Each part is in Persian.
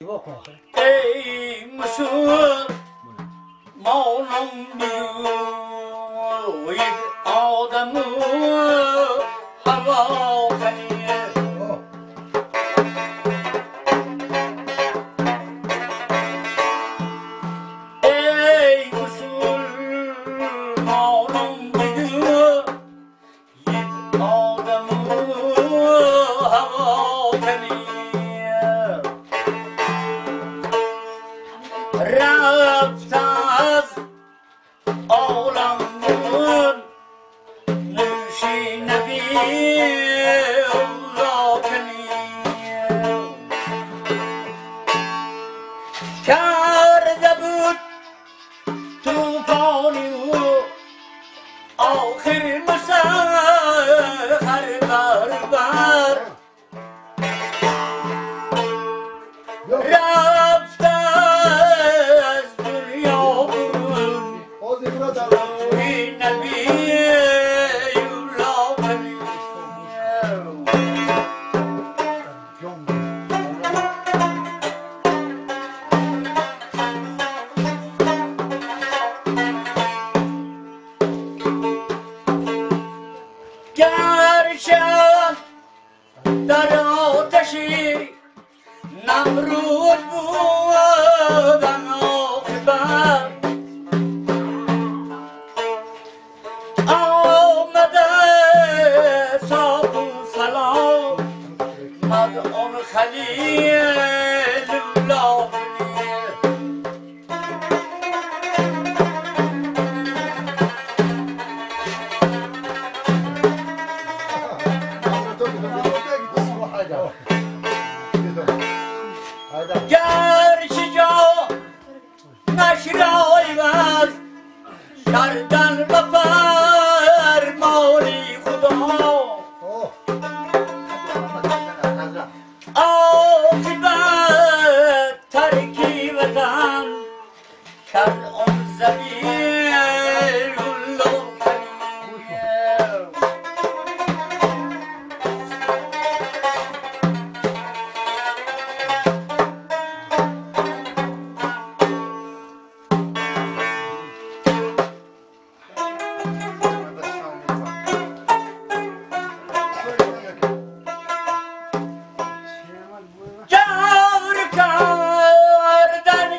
ای مسلمانان بیوید آدم هوا کنید ای مسلمانان بیوید آدم هوا کنید رفت از عالم بود نوشی نبی الله کنیم کرده بود توفانی و آخر مسخر بربر رفت گرشن در آتشی نمرود بودن آخبر آمده صاف و سلام مدعون خلیل الله گرچه جا نشرای بز کردن به فرمانی خدا عاقبت ترکی وطن کرد آن زمین الله جور کردن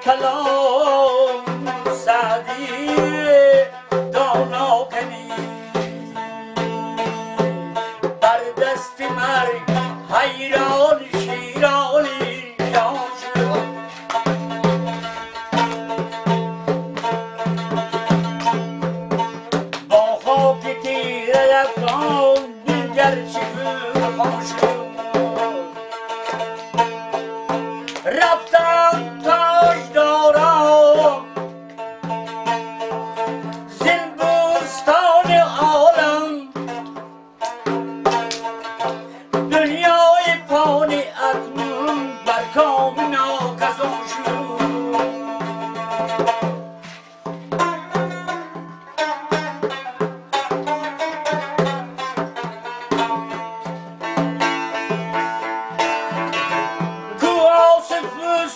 کلام سعدی دانا کنی بر دست مرگ حیران شیرانی جان شد با خاک تیره افغان دیگر چگونه خواهد رفتم تاجداران زین بوستان عالم دنیای فانی اکنون بر کام ناکسان شد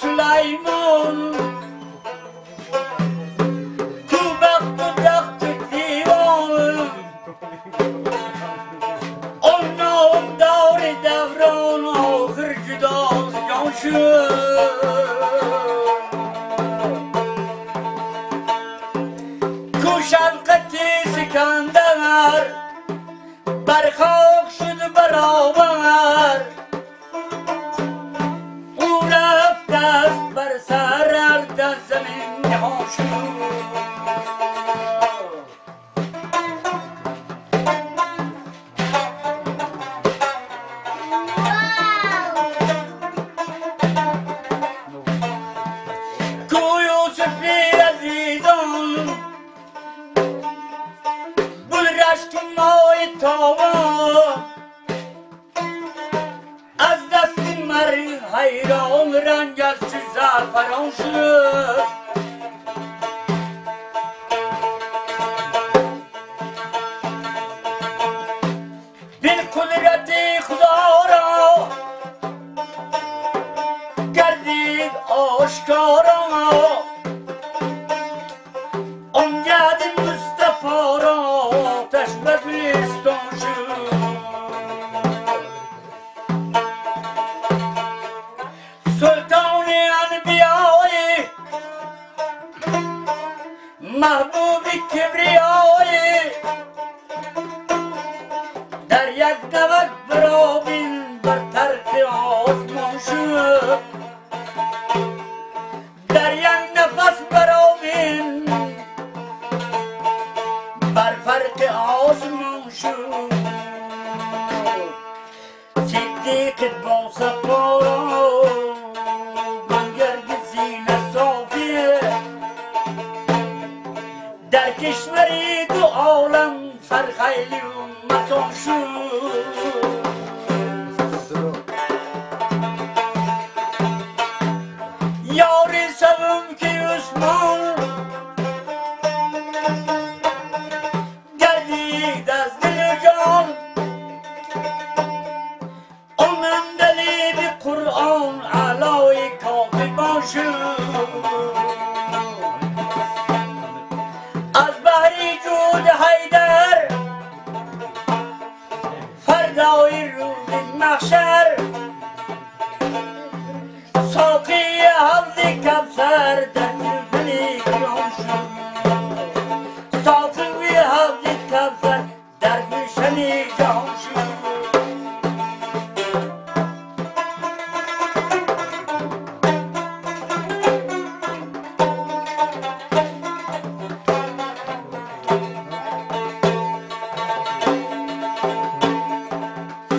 سلیمان تو بخت و دخت دیوان اون نامدار دوران آخر جدا جان شد کو شفقت سکندر بر خاک شد برابر بر سر در زمین نهان شد کو یوسفی عزیزان بل رشت مای تابان از دست مرگ حیران رنگ از چه زعفران شد بین قدرت خدا را گردید آشکارا امجد مصطفی را آتش به گلستان شد سلطان انبیای محبوب کبریای در یک نوک برابین بر طرف آسمان شد در یک نفس برابین بر فرق آسمان شد صدیق با صفارا در کشوری دو عالم سرخیلی و مکان شد یاری سوم که عثمان گردید از دل و جان اون اندلیب قرآن علای کاتبان شد از بحری جود حیدر فردای روز محشر ساقی حوض کوثر در گلبن کرام شد ساقی حوض کوثر در گلشن جهان شد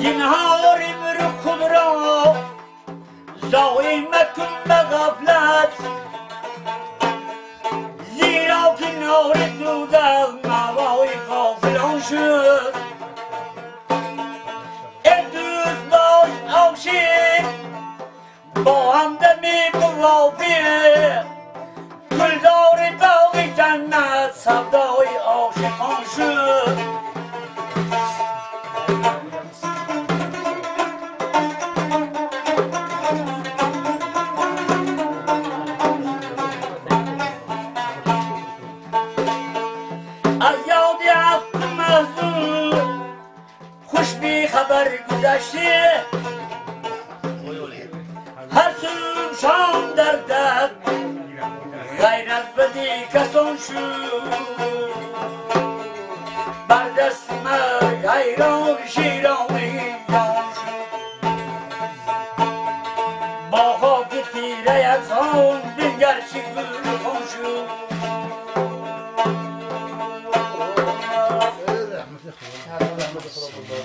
زنهار بر خود را ضایع مکن به غفلت زیرا که نار دوزخ مأوای غافلان شد ای دوست باش عاشق با همدمی موافق گلزار باغ جنت سودای عاشقان شد از یاد عقد محزون خوش بی خبر گذشته هر صبح شام در دق کسان شد بر دست مرگ حیران شیرانی جان شد با خاک تیره از آن دیگر چی گل خون شد رحمت خدا